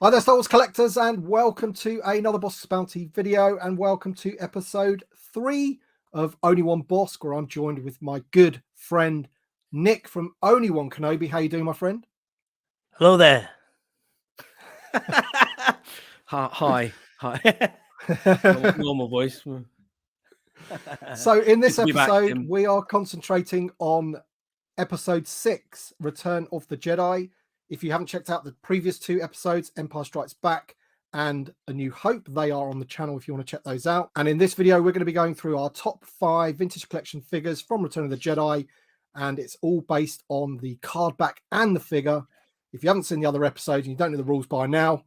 Hi there, Star Wars collectors, and welcome to another Boss's Bounty video, and welcome to episode 3 of Only One Boss, where I'm joined with my good friend Nick from Only One Kenobi. How you doing, my friend? Hello there. Hi. Normal voice. So in this Good to be back, episode, Tim. we are concentrating on episode 6, Return of the Jedi. If you haven't checked out the previous 2 episodes, Empire Strikes Back and A New Hope, they are on the channel if you want to check those out. And in this video, we're going to be going through our top 5 vintage collection figures from Return of the Jedi, and it's all based on the card back and the figure. If you haven't seen the other episodes and you don't know the rules by now,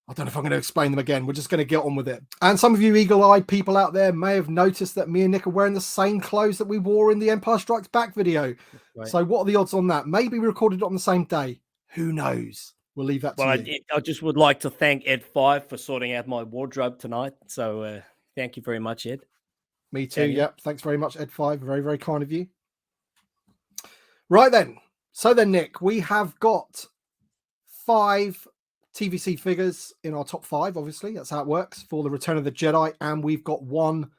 I don't know if I'm going to explain them again. We're just going to get on with it. And some of you eagle-eyed people out there may have noticed that me and Nick are wearing the same clothes that we wore in the Empire Strikes Back video. Right. So what are the odds on that? Maybe we recorded it on the same day. Who knows? We'll leave that to you. I just would like to thank Ed 5 for sorting out my wardrobe tonight. So thank you very much, Ed. Me too. Yep. Thanks very much, Ed 5. Very, very kind of you. Right then. So then, Nick, we have got 5 TVC figures in our top 5, obviously. That's how it works for the Return of the Jedi. And we've got one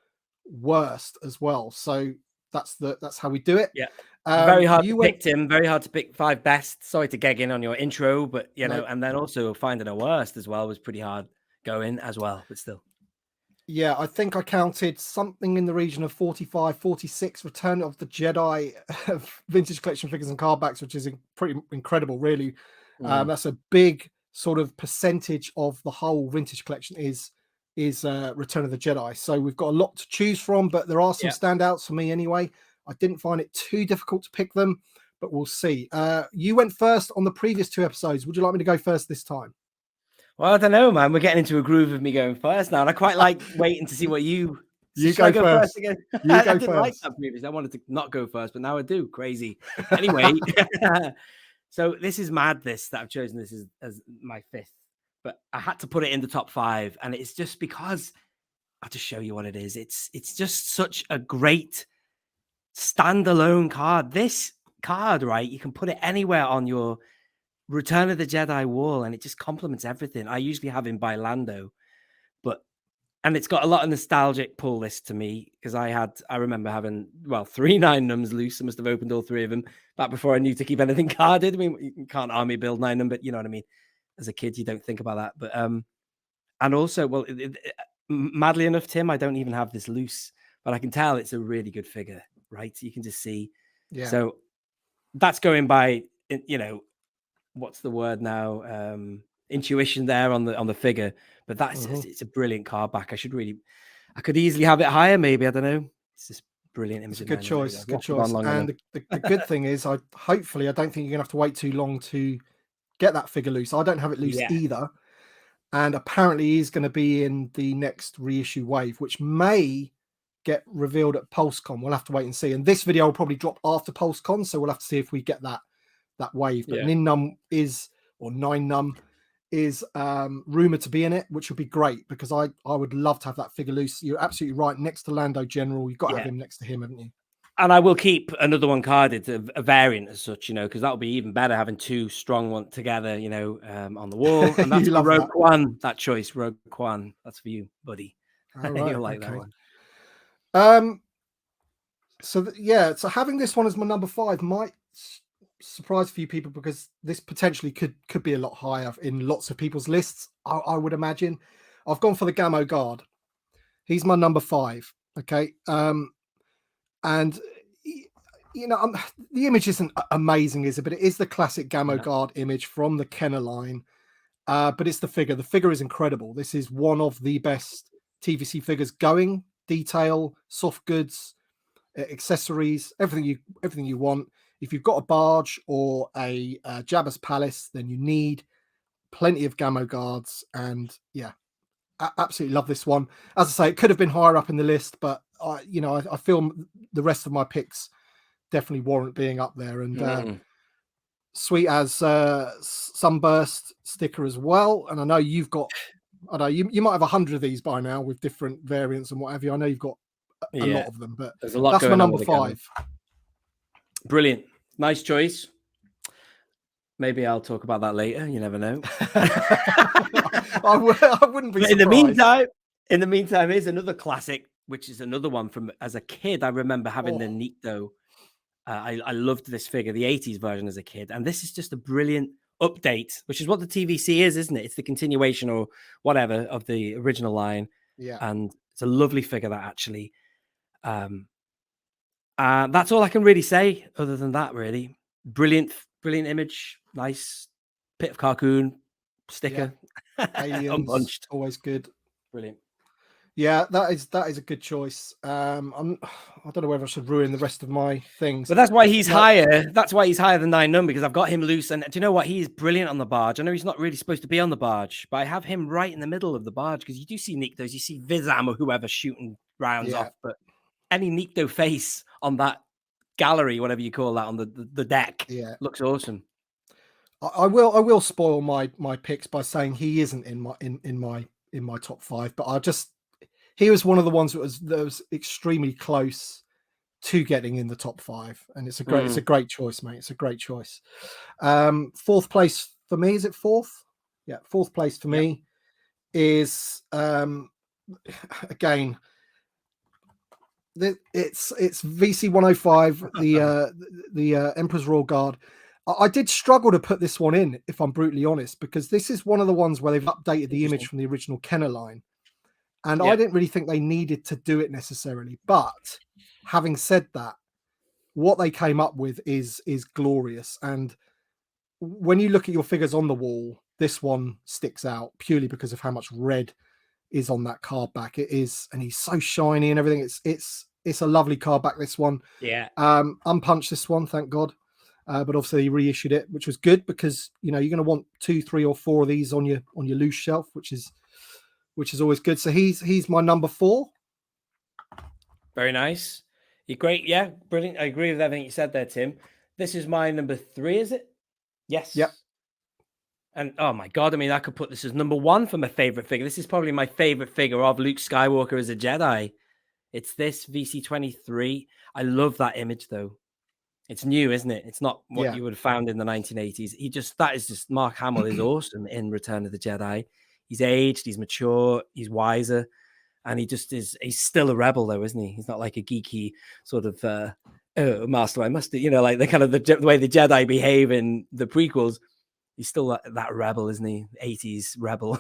worst as well. So that's how we do it. Yeah. Very hard to pick, Tim. Very hard to pick 5 best. Sorry to gag in on your intro, but you know, and then also finding a worst as well was pretty hard going as well, but still. Yeah, I think I counted something in the region of 45, 46 Return of the Jedi vintage collection figures and card backs, which is pretty incredible, really. That's a big sort of percentage of the whole vintage collection is Return of the Jedi. So we've got a lot to choose from, but there are some standouts for me anyway. I didn't find it too difficult to pick them, but we'll see. You went first on the previous 2 episodes. Would you like me to go first this time? Well, I don't know, man. We're getting into a groove of me going first now, and I quite like waiting to see what you go first again. I didn't like that previously. I wanted to not go first, but now I do. Crazy. Anyway, so this is madness that I've chosen this as my 5th, but I had to put it in the top 5, and it's just because I'll just show you what it is. It's just such a great standalone card. This card, right? You can put it anywhere on your Return of the Jedi wall, and it just complements everything. I usually have him by Lando, and it's got a lot of nostalgic pull this to me because I remember having 3 9-nums loose. I must have opened all 3 of them back before I knew to keep anything carded. I mean, you can't army build 9-num, but you know what I mean. As a kid, you don't think about that. But and also, madly enough, Tim, I don't even have this loose, but I can tell it's a really good figure, right? You can just see. Yeah. So that's going by, what's the word now? Intuition there on the figure, but that's it's a brilliant card back. I could easily have it higher, maybe. I don't know. It's just brilliant image. It's a good choice. Good choice. And the good thing is, I don't think you're gonna have to wait too long to get that figure loose. I don't have it loose either, and apparently he's going to be in the next reissue wave, which may get revealed at PulseCon. We'll have to wait and see. And this video will probably drop after PulseCon, so we'll have to see if we get that wave. But Nin-Num or 9-Num is rumored to be in it, which would be great because I would love to have that figure loose. You're absolutely right. Next to Lando General, you've got to have him next to him, haven't you? And I will keep another one carded, a variant as such, because that would be even better having 2 strong ones together, on the wall. And that's Rogue One. That choice, Rogue One. That's for you, buddy. All right, You'll like that one. So having this one as my number 5 might surprise a few people because this potentially could be a lot higher in lots of people's lists. I would imagine. I've gone for the Gamo Guard. He's my number 5. Okay. And the image isn't amazing, is it? But it is the classic Gamo Guard image from the Kenner line. But it's the figure. The figure is incredible. This is one of the best TVC figures going. Detail, soft goods, accessories, everything you want. If you've got a barge or a Jabba's Palace, then you need plenty of Gamo Guards. And I absolutely love this one. As I say, it could have been higher up in the list, but I feel the rest of my picks definitely warrant being up there. And sweet as Sunburst sticker as well. And I know you've got, you might have 100 of these by now with different variants and what have you. I know you've got a lot of them, but there's a lot. That's my number 5. Brilliant. Nice choice. Maybe I'll talk about that later. You never know. I wouldn't be But surprised. in the meantime, here's another classic, which is another one from as a kid. I remember having the Oh, Nikto. I loved this figure, the 80s version as a kid. And this is just a brilliant update, which is what the TVC is, isn't it? It's the continuation or whatever of the original line. yeah. And it's a lovely figure that actually. That's all I can really say other than that, really. Brilliant image. Nice Pit of Carcoon sticker. Aliens, Unpunched. always good. Brilliant. Yeah, that is a good choice. I don't know whether I should ruin the rest of my things. But that's why he's No, higher. That's why he's higher than 9 number, because I've got him loose. And do you know what? He is brilliant on the barge. I know he's not really supposed to be on the barge, but I have him right in the middle of the barge because you do see Niktos, you see Vizam or whoever shooting rounds yeah, off. But any Nikto face on that gallery, whatever you call that, on the deck, yeah. looks awesome. I will spoil my picks by saying he isn't in my top 5, but he was one of the ones that was extremely close to getting in the top 5, and it's a great choice, mate. It's a great choice. Fourth place for me, is it fourth? Yeah, fourth place for me is again, it's VC 105, the Emperor's Royal Guard. I did struggle to put this one in, if I'm brutally honest, because this is one of the ones where they've updated the image from the original Kenner line. And I didn't really think they needed to do it necessarily. But having said that, what they came up with is glorious. And when you look at your figures on the wall, this one sticks out purely because of how much red is on that card back. It is, and he's so shiny and everything. It's a lovely card back, this one. Yeah. Unpunched, this one, thank God. But obviously he reissued it, which was good because you're going to want 2, 3, or 4 of these on your loose shelf, which is always good. So he's my number 4. Very nice. You're great. Yeah, brilliant. I agree with everything you said there, Tim. This is my number 3, is it? Yes. Yep. And oh my God, I mean, I could put this as number 1 for my favorite figure. This is probably my favorite figure of Luke Skywalker as a Jedi. It's this VC23. I love that image though. It's new, isn't it? It's not what you would have found in the 1980s. That is just Mark Hamill is awesome in Return of the Jedi. He's aged, he's mature, he's wiser, and he's still a rebel though, isn't he? He's not like a geeky sort of master. I must, like the kind of the way the Jedi behave in the prequels. He's still that rebel, isn't he? 80s rebel.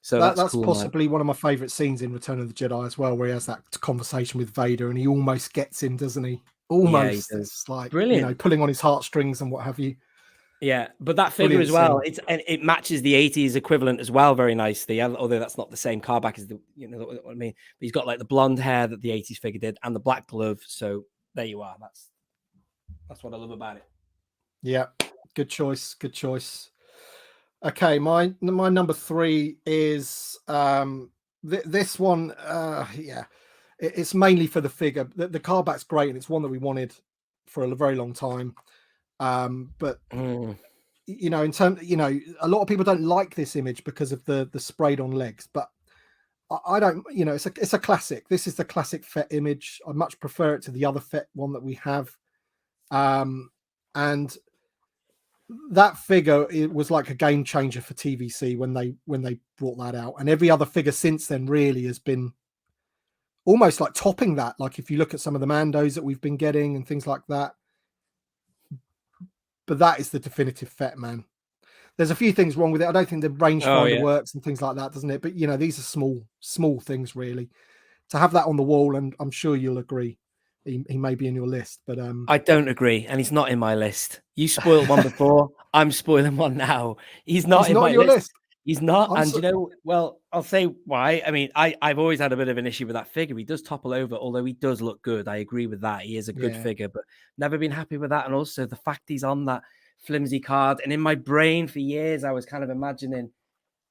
So that's cool, possibly man. one of my favorite scenes in Return of the Jedi as well, where he has that conversation with Vader and he almost gets him, doesn't he? Almost. Yeah, it's like brilliant, pulling on his heartstrings and what have you. Yeah, but that figure Brilliant as well, scene. it matches the 80s equivalent as well very nicely. Although that's not the same car back as the, what I mean. But he's got like the blonde hair that the 80s figure did and the black glove. So there you are. That's what I love about it. Yeah, good choice. Good choice. Okay, my number 3 is this one. Yeah, it's mainly for the figure. The car back's great, and it's one that we wanted for a very long time. But in terms, a lot of people don't like this image because of the sprayed on legs, but I don't, it's a classic. This is the classic Fett image. I much prefer it to the other Fett one that we have. And that figure, it was like a game changer for TVC when they brought that out, and every other figure since then really has been almost like topping that. Like if you look at some of the Mandos that we've been getting and things like that, but that is the definitive Fett, man. There's a few things wrong with it. I don't think the rangefinder works and things like that, doesn't it? But these are small things really. To have that on the wall, and I'm sure you'll agree, he may be in your list, but I don't agree, and he's not in my list. You spoiled one before. I'm spoiling one now. He's not in my list. He's not, well, I'll say why. I mean, I've always had a bit of an issue with that figure. He does topple over, although he does look good. I agree with that. He is a good figure, but never been happy with that. And also the fact he's on that flimsy card. And in my brain for years, I was kind of imagining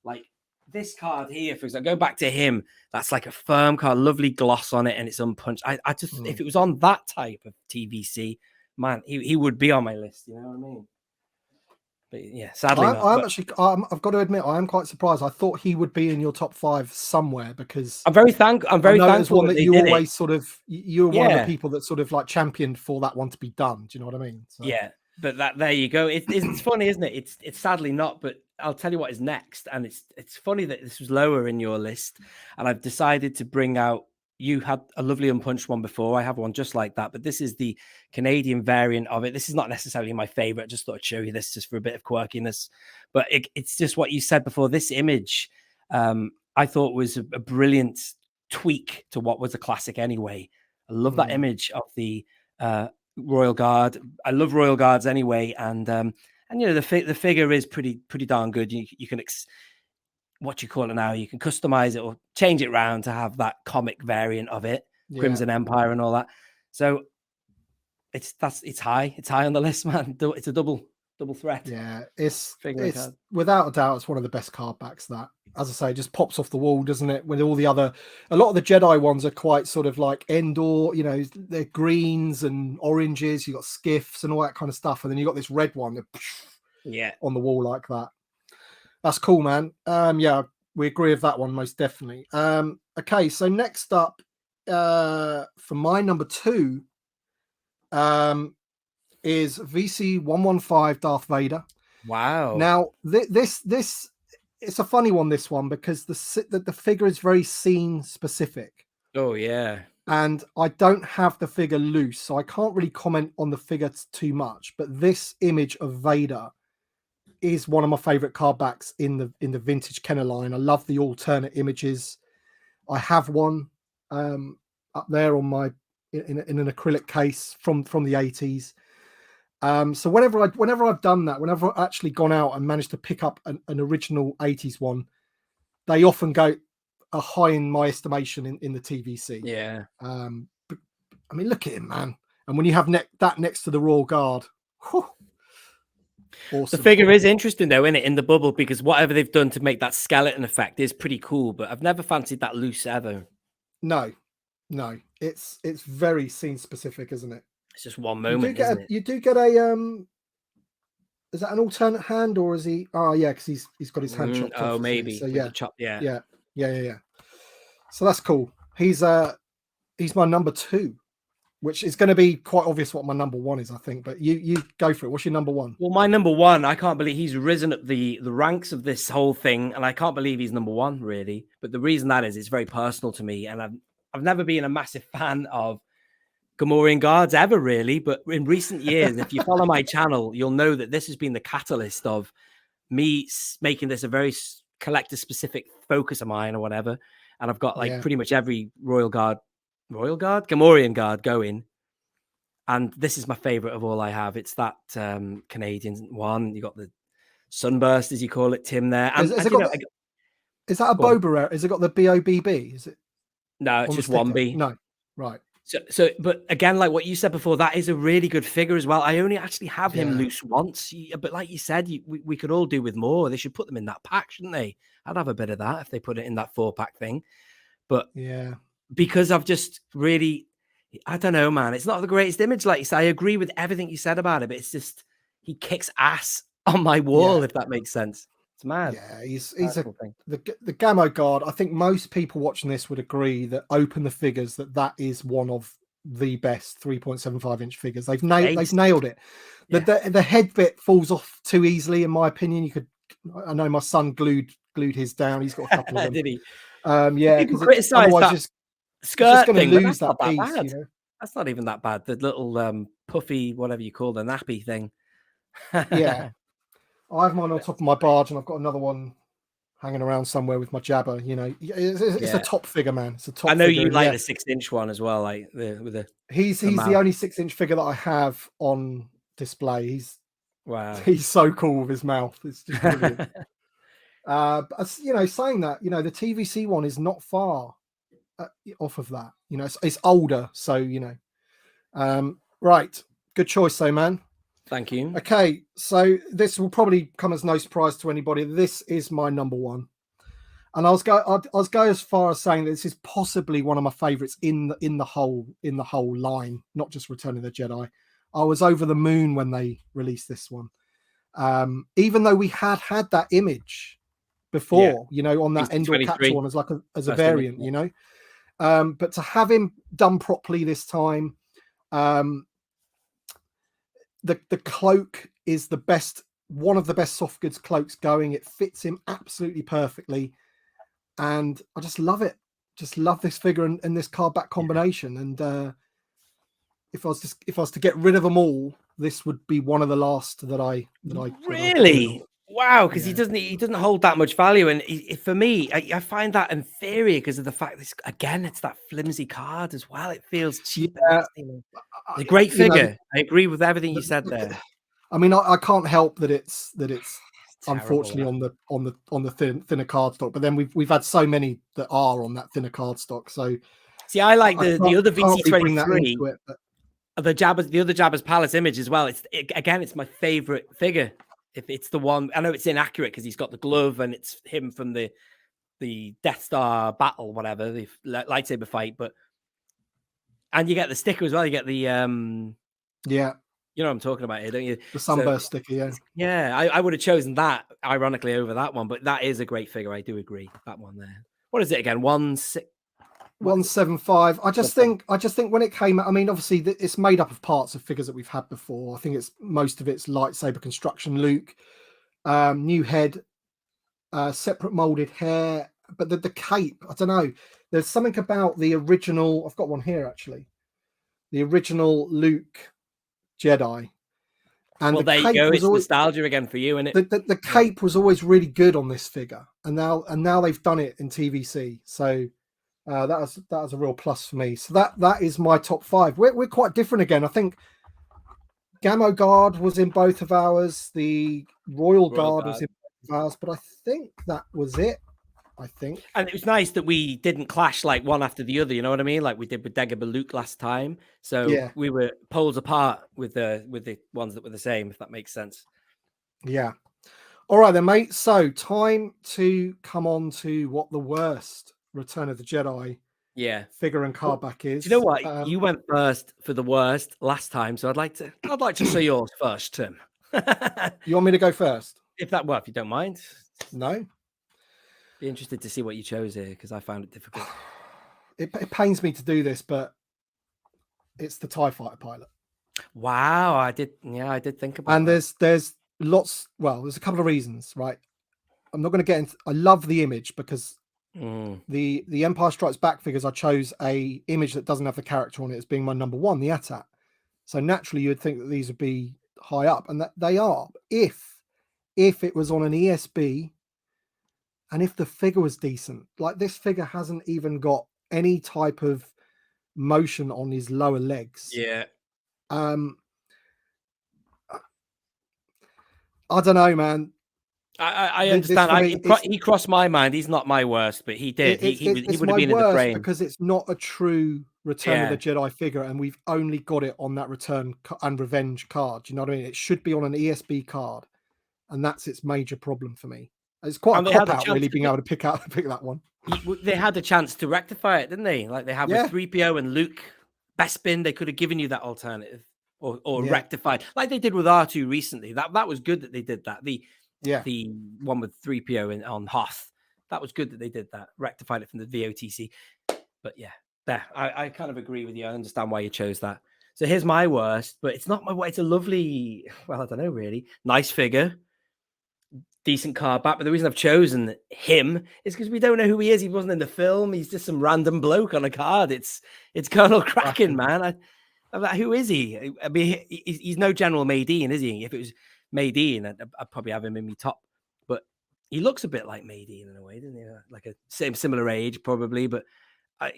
like this card here, for example, go back to him. That's like a firm card, lovely gloss on it, and it's unpunched. I just, if it was on that type of TVC, man, he would be on my list. You know what I mean? But yeah, sadly I've got to admit, I am quite surprised. I thought he would be in your top 5 somewhere because I'm very thankful one that you always sort of, you were one of the people that sort of like championed for that one to be done. Do you know what I mean? So. Yeah. But there you go. It's funny, isn't it? It's sadly not, but I'll tell you what is next. And it's funny that this was lower in your list, and I've decided to bring out. You had a lovely unpunched one before. I have one just like that, but this is the Canadian variant of it. This is not necessarily my favorite. I just thought I'd show you this just for a bit of quirkiness. But it's just what you said before. This image, I thought was a brilliant tweak to what was a classic anyway. I love that image of the Royal Guard. I love Royal Guards anyway, and you know the figure is pretty darn good. You can what you call it now. You can customize it or change it around to have that comic variant of it, Crimson Empire and all that. So it's high. It's high on the list, man. It's a double threat. Yeah, it's without a doubt, it's one of the best card backs. That, as I say, just pops off the wall, doesn't it? With all the other, a lot of the Jedi ones are quite sort of like Endor, you know, they're greens and oranges. You got skiffs and all that kind of stuff, and then you got this red one, on the wall like that. That's cool, man. Yeah, we agree with that one most definitely. Okay, so next up, for my number 2, is VC115 Darth Vader. Wow. Now this it's a funny one, this one, because the figure is very scene specific. Oh yeah. And I don't have the figure loose, so I can't really comment on the figure too much. But this image of Vader is one of my favorite card backs in the vintage Kenner line. I love the alternate images. I have one up there on my in an acrylic case from the 80s. So whenever I've done that, whenever I've actually gone out and managed to pick up an original 80s one, they often go a high in my estimation in the TVC. Yeah. But, I mean, look at him, man. And when you have that next to the Royal Guard, whew, awesome. The figure is interesting though, isn't it, in the bubble, because whatever they've done to make that skeleton effect is pretty cool, but I've never fancied that loose ever. No, it's very scene specific, isn't it? It's just one moment. You do get a is that an alternate hand, or is he? Oh yeah, because he's got his hand chopped off. Oh, maybe. So yeah. So that's cool. He's my number 2, which is going to be quite obvious what my number 1 is, I think. But you go for it. What's your number 1? Well, my number 1, I can't believe he's risen up the ranks of this whole thing, and I can't believe he's number 1 really. But the reason that is, it's very personal to me, and I've never been a massive fan of Gamorrean guards ever really, but in recent years, if you follow my channel, you'll know that this has been the catalyst of me making this a very collector specific focus of mine or whatever. And I've got like pretty much every Gamorrean guard going. And this is my favorite of all I have. It's that Canadian one. You got the Sunburst, as you call it, Tim there. And, is that a Boba? Is it got the BOBB? Is it? No, it's just 1B. No, right. So, but again, like what you said before, that is a really good figure as well. I only actually have him loose once, but like you said, we could all do with more. They should put them in that pack, shouldn't they? I'd have a bit of that if they put it in that 4-pack thing. But yeah, because I've just really, I don't know, man. It's not the greatest image, like you say. I agree with everything you said about it, but it's just he kicks ass on my wall, if that makes sense. It's mad. Yeah, he's the Gamo Guard. I think most people watching this would agree that open the figures that is one of the best 3.75-inch figures. They've nailed it. Yeah. The head bit falls off too easily, in my opinion. I know my son glued his down. He's got a couple of them. Did he? Yeah, because criticize that skirt thing. Lose that piece. Bad. You know? That's not even that bad. The little puffy, whatever you call the nappy thing. Yeah. I have mine on top of my barge, and I've got another one hanging around somewhere with my Jabba. You know, it's a top figure, man. It's a top. I know figure, you like the 6-inch one as well, like He's the only 6-inch figure that I have on display. He's so cool with his mouth. It's just brilliant. But you know, saying that, you know, the TVC one is not far off of that. You know, it's older, so you know. Right, good choice, though, man. Thank you. Okay, so this will probably come as no surprise to anybody. This is my number 1, and I'll go as far as saying that this is possibly one of my favorites in the whole line, not just Return of the Jedi. I was over the moon when they released this one, even though we had that image before, you know, on that Endor capsule one as a variant, you know. But to have him done properly this time. the cloak is the best, one of the best soft goods cloaks going. It fits him absolutely perfectly, and I just love it. Just love this figure and this card back combination. And if I was to get rid of them all, this would be one of the last that I really. Wow, because Yeah. he doesn't hold that much value, and for me, I find that inferior because of the fact that it's that flimsy card as well. It feels cheap and Yeah, nasty. A great you know, figure. I agree with everything you said the- there. I mean, I can't help that it's Terrible. unfortunately on the thinner card stock. But then we've had so many that are on that thinner card stock. So See, I like I the other can't really bring that VC23, into it. But the other Jabba's Palace image as well. It's my favorite figure. If it's the one, I know it's inaccurate because he's got the glove and it's him from the Death Star battle, whatever, the lightsaber fight. And you get the sticker as well. You get the yeah, you know what I'm talking about here, don't you? the sunburst sticker. Yeah, Yeah. I would have chosen that ironically over that one, but that is a great figure. I do agree. That one there. What is it again? 175. I just think when it came out, I mean, obviously it's made up of parts of figures that we've had before. I think most of it's lightsaber construction. Luke, new head, separate molded hair, but the cape, I don't know. There's something about the original. I've got one here actually. The original Luke Jedi, and well, the there you cape go. was It's always nostalgia again for you, isn't it? the cape was always really good on this figure, and now they've done it in TVC. So that was a real plus for me. So that is my top 5. We're quite different again. I think Gamo Guard was in both of ours. The Royal Guard was in both of ours, but I think that was it. And it was nice that we didn't clash like one after the other. You know what I mean? Like we did with Dagobah Luke last time. So Yeah. we were poles apart with the ones that were the same, if that makes sense. Yeah. All right then, mate. So time to come on to what the worst Return of the Jedi figure and card back is. Do you know what? You went first for the worst last time, so I'd like to say yours first, Tim. You want me to go first? If you don't mind. No. Be interested to see what you chose here because I found it difficult. It pains me to do this, but it's the TIE Fighter pilot. Wow, I did think about and that. there's lots. Well, there's a couple of reasons, right? I'm not going to get into. I love the image because the Empire Strikes Back figures. I chose a image that doesn't have the character on it as being my number 1, the AT-AT. So naturally, you would think that these would be high up, and that they are. If it was on an ESB, and if the figure was decent, like this figure hasn't even got any type of motion on his lower legs. Yeah. I don't know, man. I understand. He crossed my mind. He's not my worst, but he did. He would have been in the frame because it's not a true Return of the Jedi figure, and we've only got it on that Return and Revenge card. Do you know what I mean? It should be on an ESB card, and that's its major problem for me. It's quite a cop out, really, being able to pick that one. They had a chance to rectify it, didn't they? Like they have with 3PO and Luke. Bespin, they could have given you that alternative or rectified, like they did with R2 recently. That was good that they did that. The one with 3PO on Hoth, that was good that they did that, rectified it from the VOTC. But I kind of agree with you. I understand why you chose that. So here's my worst, but it's not my worst. It's a lovely, well, I don't know, really nice figure, decent card back. But the reason I've chosen him is because we don't know who he is. He wasn't in the film. He's just some random bloke on a card. It's Colonel Kraken, man. I'm like, who is he? I mean, he's no General Maydean, is he? If it was Maydean, I'd probably have him in my top. But he looks a bit like Maydean in a way, doesn't he? Like a similar age, probably. But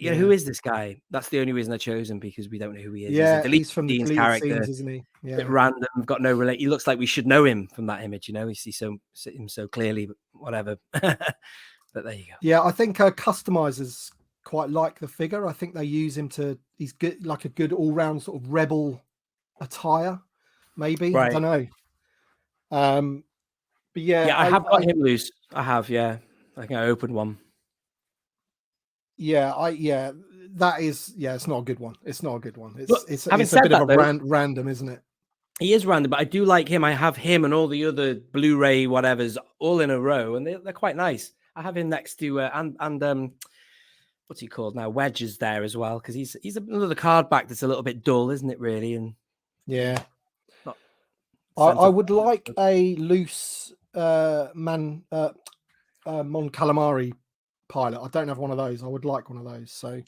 who is this guy? That's the only reason I chose him, because we don't know who he is. Yeah, he's from the deleted character, scenes, isn't he? Yeah, bit random. Got no relate. He looks like we should know him from that image. You know, we see him so clearly. But whatever. But there you go. Yeah, I think customizers quite like the figure. I think they use him he's good, like a good all-round sort of rebel attire, maybe. Right. I don't know. But I have got him loose. I have, I think I opened one. That is, it's not a good one. It's not a good one. It's a bit of a random, isn't it? He is random, but I do like him. I have him and all the other Blu-ray whatevers all in a row, and they're quite nice. I have him next to and what's he called now? Wedge is there as well, because he's another card back that's a little bit dull, isn't it? Really, and I would like a loose Mon Calamari pilot. I don't have one of those. I would like one of those. So,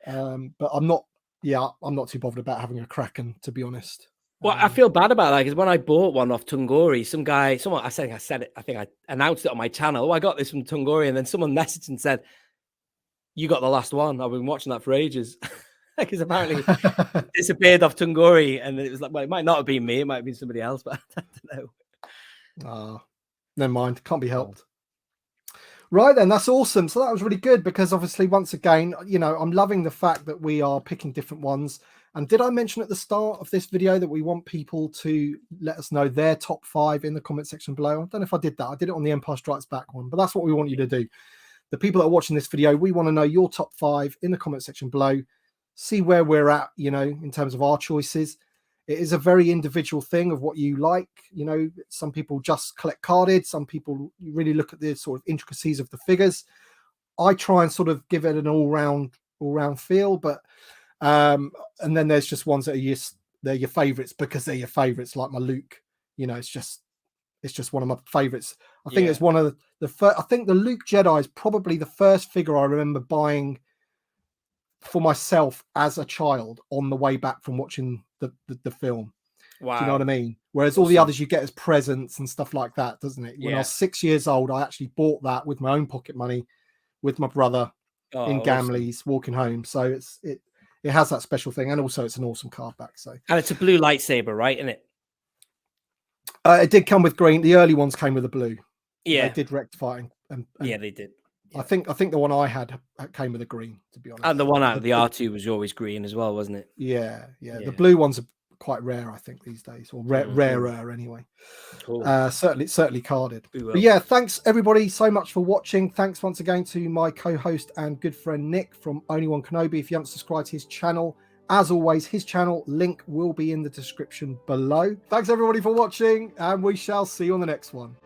but I'm not. Yeah, I'm not too bothered about having a Kraken, to be honest. Well, I feel bad about that because when I bought one off Tungori, someone, I said it, I think I announced it on my channel. Oh, I got this from Tungori, and then someone messaged and said, "You got the last one. I've been watching that for ages." Because apparently it disappeared off Tungori, and it was like, well, it might not have been me, it might have been somebody else, but I don't know. Never mind, can't be helped. Right then, that's awesome. So that was really good because obviously, once again, you know, I'm loving the fact that we are picking different ones. And did I mention at the start of this video that we want people to let us know their top 5 in the comment section below? I don't know if I did that. I did it on the Empire Strikes Back one, but that's what we want you to do. The people that are watching this video, we want to know your top 5 in the comment section below. See where we're at, you know, in terms of our choices. It is a very individual thing of what you like. You know, some people just collect carded. Some people really look at the sort of intricacies of the figures. I try and sort of give it an all-round feel, but and then there's just ones that are they're your favorites because they're your favorites, like my Luke. You know, it's just one of my favorites. I think it's one of the first. I think the Luke Jedi is probably the first figure I remember buying for myself as a child on the way back from watching the film. Wow. Do you know what I mean? Whereas all the others you get as presents and stuff like that, doesn't it? When I was 6 years old, I actually bought that with my own pocket money with my brother in Gamleys walking home. So it has that special thing, and also it's an awesome card back. So, and it's a blue lightsaber, right? Isn't it? It did come with green. The early ones came with a blue. Yeah, they did rectify and yeah, they did. Yeah. I think the one I had came with a green, to be honest. And the one out of the R2 was always green as well, wasn't it? Yeah. The blue ones are quite rare, I think, these days, or rarer anyway. Cool. Certainly carded. But yeah, thanks everybody so much for watching. Thanks once again to my co-host and good friend Nick from Only One Kenobi. If you haven't subscribed to his channel, as always, his channel link will be in the description below. Thanks everybody for watching, and we shall see you on the next one.